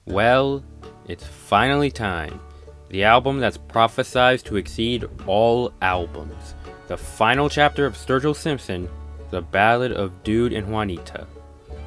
Well, it's finally time. The album that's prophesized to exceed all albums. The final chapter of Sturgill Simpson, the Ballad of Dude and Juanita.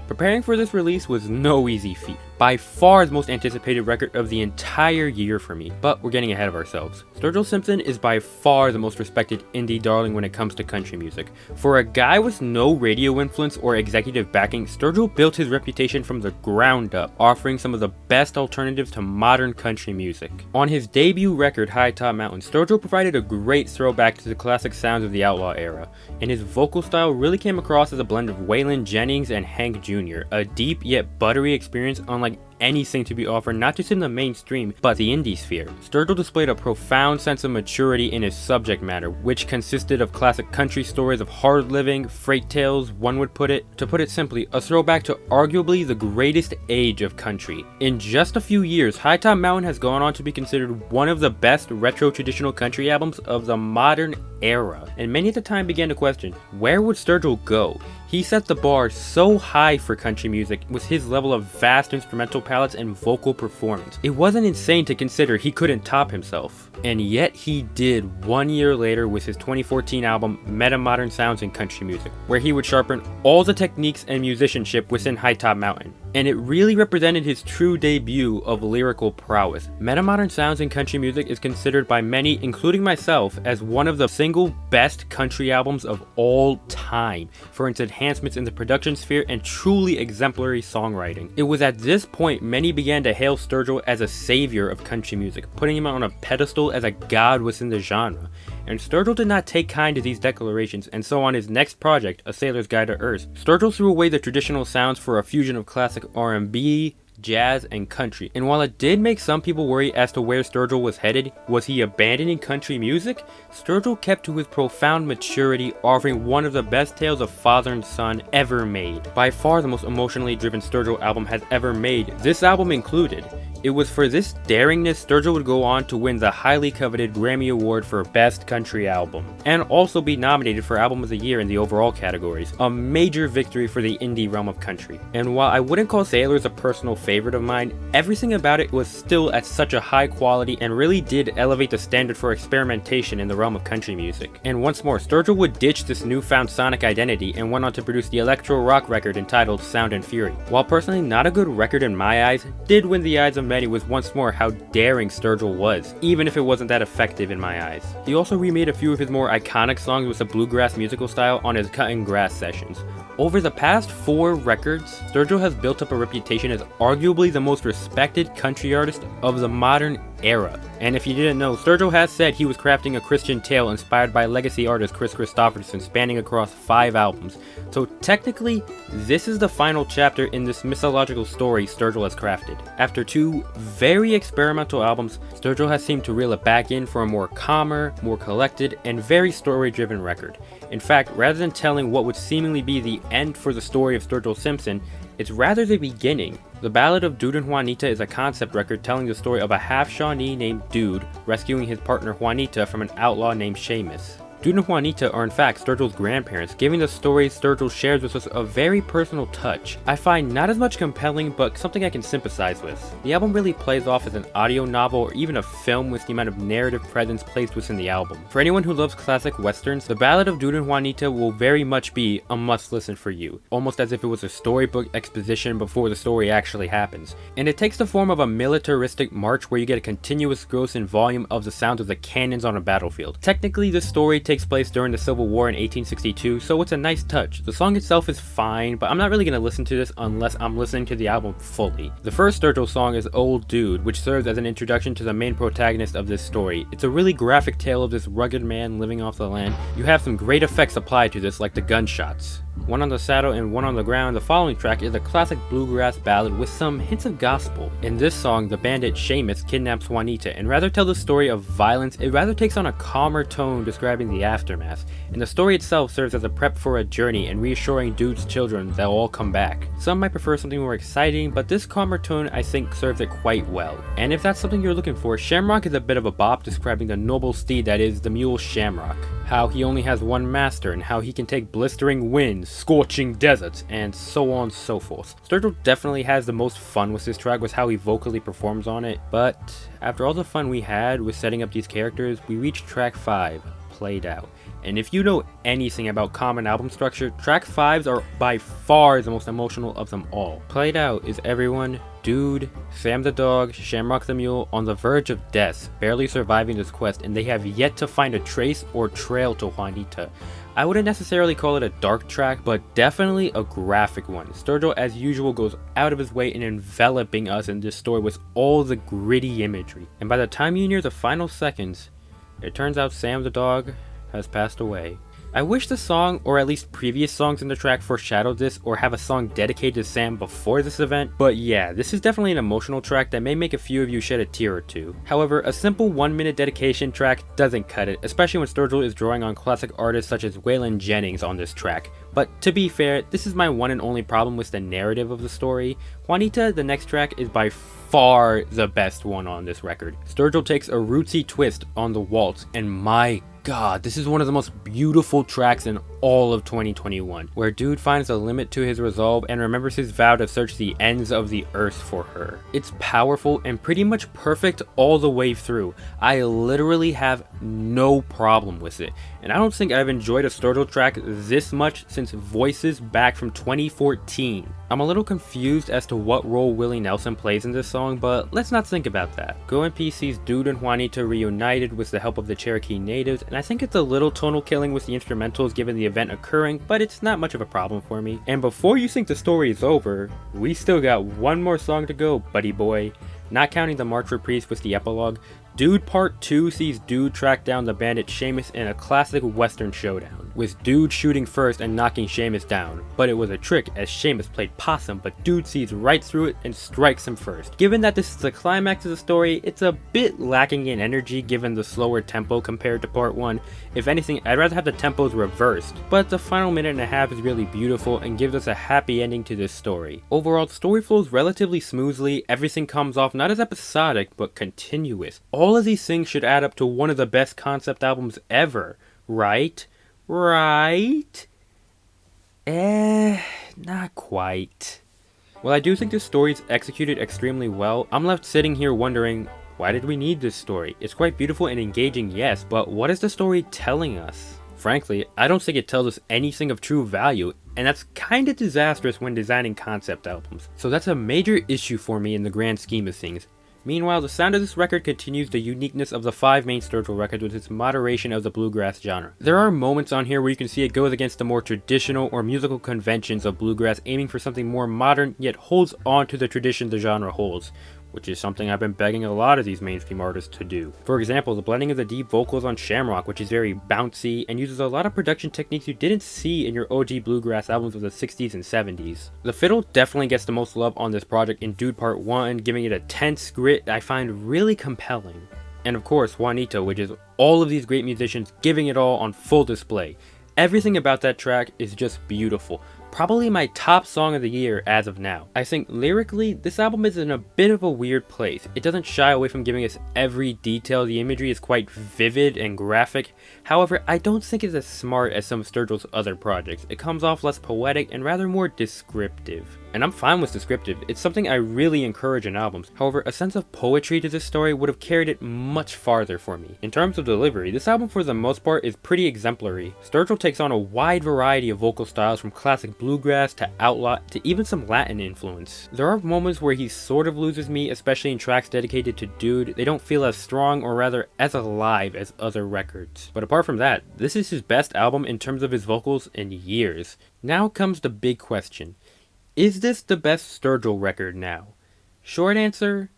Preparing for this release was no easy feat. By far the most anticipated record of the entire year for me, but we're getting ahead of ourselves. Sturgill Simpson is by far the most respected indie darling when it comes to country music. For a guy with no radio influence or executive backing, Sturgill built his reputation from the ground up, offering some of the best alternatives to modern country music. On his debut record, High Top Mountain, Sturgill provided a great throwback to the classic sounds of the outlaw era, and his vocal style really came across as a blend of Waylon Jennings and Hank Jr., a deep yet buttery experience unlike anything to be offered not just in the mainstream, but the indie sphere. Sturgill displayed a profound sense of maturity in his subject matter, which consisted of classic country stories of hard living, freight tales, one would put it. To put it simply, a throwback to arguably the greatest age of country. In just a few years, High Top Mountain has gone on to be considered one of the best retro traditional country albums of the modern era, and many at the time began to question, where would Sturgill go? He set the bar so high for country music with his level of vast instrumental palettes and vocal performance. It wasn't insane to consider he couldn't top himself. And yet he did 1 year later with his 2014 album Meta Modern Sounds in Country Music, where he would sharpen all the techniques and musicianship within High Top Mountain. And it really represented his true debut of lyrical prowess. Meta Modern Sounds in Country Music is considered by many, including myself, as one of the single best country albums of all time for its enhancements in the production sphere and truly exemplary songwriting. It was at this point many began to hail Sturgill as a savior of country music, putting him on a pedestal as a god within the genre. And Sturgill did not take kind to these declarations, and so on his next project, A Sailor's Guide to Earth, Sturgill threw away the traditional sounds for a fusion of classic R&B, jazz, and country. And while it did make some people worry as to where Sturgill was headed, was he abandoning country music? Sturgill kept to his profound maturity, offering one of the best tales of father and son ever made. By far the most emotionally driven Sturgill album has ever made, this album included. It was for this daringness Sturgill would go on to win the highly coveted Grammy Award for Best Country Album, and also be nominated for Album of the Year in the overall categories, a major victory for the indie realm of country. And while I wouldn't call Sailors a personal favorite of mine, everything about it was still at such a high quality and really did elevate the standard for experimentation in the realm of country music. And once more, Sturgill would ditch this newfound sonic identity and went on to produce the electro rock record entitled Sound and Fury. While personally not a good record in my eyes, did win the eyes of many with once more how daring Sturgill was, even if it wasn't that effective in my eyes. He also remade a few of his more iconic songs with a bluegrass musical style on his Cutting Grass sessions. Over the past 4 records, Sturgill has built up a reputation as arguably the most respected country artist of the modern era. And if you didn't know, Sturgill has said he was crafting a Christian tale inspired by legacy artist Chris Christopherson, spanning across 5 albums. So technically, this is the final chapter in this mythological story Sturgill has crafted. After 2 very experimental albums, Sturgill has seemed to reel it back in for a more calmer, more collected, and very story-driven record. In fact, rather than telling what would seemingly be the end for the story of Sturgill Simpson, it's rather the beginning. The Ballad of Dude and Juanita is a concept record telling the story of a half-Shawnee named Dude rescuing his partner Juanita from an outlaw named Seamus. Dude and Juanita are in fact Sturgill's grandparents, giving the story Sturgill shares with us a very personal touch. I find not as much compelling, but something I can sympathize with. The album really plays off as an audio novel or even a film with the amount of narrative presence placed within the album. For anyone who loves classic westerns, The Ballad of Dude and Juanita will very much be a must listen for you, almost as if it was a storybook exposition before the story actually happens. And it takes the form of a militaristic march where you get a continuous growth in volume of the sounds of the cannons on a battlefield. Technically, this story takes place during the Civil War in 1862, so it's a nice touch. The song itself is fine, but I'm not really going to listen to this unless I'm listening to the album fully. The first Sturgill song is Old Dude, which serves as an introduction to the main protagonist of this story. It's a really graphic tale of this rugged man living off the land. You have some great effects applied to this, like the gunshots. One on the saddle and one on the ground. The following track is a classic bluegrass ballad with some hints of gospel. In this song, the bandit Seamus kidnaps Juanita, and rather tell the story of violence, it rather takes on a calmer tone describing the aftermath. And the story itself serves as a prep for a journey and reassuring Dude's children they'll all come back. Some might prefer something more exciting, but this calmer tone I think serves it quite well. And if that's something you're looking for, Shamrock is a bit of a bop describing the noble steed that is the mule Shamrock. How he only has one master and how he can take blistering winds mountains, scorching deserts, and so on and so forth. Sturgill definitely has the most fun with this track with how he vocally performs on it, but after all the fun we had with setting up these characters, we reached track 5, Played Out. And if you know anything about common album structure, track 5s are by far the most emotional of them all. Played Out is everyone, Dude, Sam the dog, Shamrock the mule, on the verge of death, barely surviving this quest, and they have yet to find a trace or trail to Juanita. I wouldn't necessarily call it a dark track, but definitely a graphic one. Sturgill, as usual, goes out of his way in enveloping us in this story with all the gritty imagery. And by the time you near the final seconds, it turns out Sam the dog has passed away. I wish the song, or at least previous songs in the track, foreshadowed this or have a song dedicated to Sam before this event, but yeah, this is definitely an emotional track that may make a few of you shed a tear or two. However, a simple 1-minute dedication track doesn't cut it, especially when Sturgill is drawing on classic artists such as Waylon Jennings on this track. But to be fair, this is my one and only problem with the narrative of the story. Juanita, the next track, is by far the best one on this record. Sturgill takes a rootsy twist on the waltz, and my God, this is one of the most beautiful tracks in all of 2021, where Dude finds a limit to his resolve and remembers his vow to search the ends of the earth for her. It's powerful and pretty much perfect all the way through. I literally have no problem with it, and I don't think I've enjoyed a Sturgill track this much since Voices back from 2014. I'm a little confused as to what role Willie Nelson plays in this song, but let's not think about that. Go in Peace sees Dude and Juanita reunited with the help of the Cherokee natives, and I think it's a little tonal killing with the instrumentals given the event occurring, but it's not much of a problem for me. And before you think the story is over, we still got one more song to go, buddy boy. Not counting the March reprise with the epilogue, Dude Part 2 sees Dude track down the bandit Seamus in a classic western showdown, with Dude shooting first and knocking Seamus down, but it was a trick as Seamus played possum, but Dude sees right through it and strikes him first. Given that this is the climax of the story, it's a bit lacking in energy given the slower tempo compared to Part 1. If anything, I'd rather have the tempos reversed, but the final minute and a half is really beautiful and gives us a happy ending to this story. Overall, the story flows relatively smoothly, everything comes off not as episodic, but continuous. All of these things should add up to one of the best concept albums ever, right? Right? Not quite. While I do think this story is executed extremely well, I'm left sitting here wondering, why did we need this story? It's quite beautiful and engaging, yes, but what is the story telling us? Frankly, I don't think it tells us anything of true value, and that's kinda disastrous when designing concept albums. So that's a major issue for me in the grand scheme of things. Meanwhile, the sound of this record continues the uniqueness of the 5 main Sturgill records with its moderation of the bluegrass genre. There are moments on here where you can see it goes against the more traditional or musical conventions of bluegrass, aiming for something more modern, yet holds on to the tradition the genre holds, which is something I've been begging a lot of these mainstream artists to do. For example, the blending of the deep vocals on Shamrock, which is very bouncy and uses a lot of production techniques you didn't see in your OG bluegrass albums of the 60s and 70s. The fiddle definitely gets the most love on this project in Dude Part 1, giving it a tense grit I find really compelling. And of course, Juanita, which is all of these great musicians giving it all on full display. Everything about that track is just beautiful. Probably my top song of the year as of now. I think lyrically, this album is in a bit of a weird place. It doesn't shy away from giving us every detail, the imagery is quite vivid and graphic. However, I don't think it's as smart as some of Sturgill's other projects. It comes off less poetic and rather more descriptive. And I'm fine with descriptive, it's something I really encourage in albums. However, a sense of poetry to this story would have carried it much farther for me. In terms of delivery, this album for the most part is pretty exemplary. Sturgill takes on a wide variety of vocal styles from classic bluegrass to outlaw to even some Latin influence. There are moments where he sort of loses me, especially in tracks dedicated to Dude. They don't feel as strong or rather as alive as other records. But apart from that, this is his best album in terms of his vocals in years. Now comes the big question. Is this the best Sturgill record now? Short answer,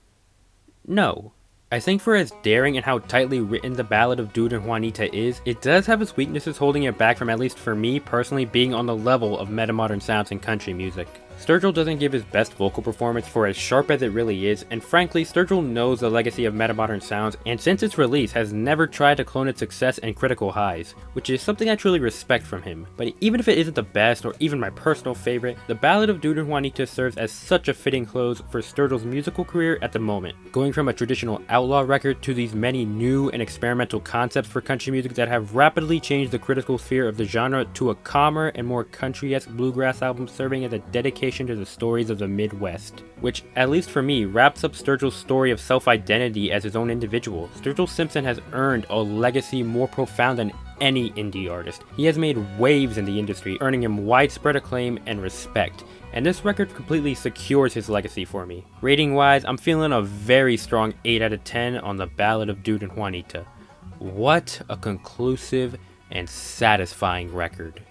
no. I think for as daring and how tightly written the Ballad of Dude and Juanita is, it does have its weaknesses holding it back from, at least for me personally, being on the level of meta-modern sounds in country music. Sturgill doesn't give his best vocal performance for as sharp as it really is, and frankly, Sturgill knows the legacy of metamodern sounds, and since its release has never tried to clone its success and critical highs, which is something I truly respect from him. But even if it isn't the best, or even my personal favorite, the Ballad of Dude and Juanita serves as such a fitting close for Sturgill's musical career at the moment, going from a traditional outlaw record to these many new and experimental concepts for country music that have rapidly changed the critical sphere of the genre to a calmer and more country-esque bluegrass album serving as a dedication to the stories of the Midwest, which, at least for me, wraps up Sturgill's story of self-identity as his own individual. Sturgill Simpson has earned a legacy more profound than any indie artist. He has made waves in the industry, earning him widespread acclaim and respect, and this record completely secures his legacy for me. Rating wise, I'm feeling a very strong 8 out of 10 on the Ballad of Dude and Juanita. What a conclusive and satisfying record.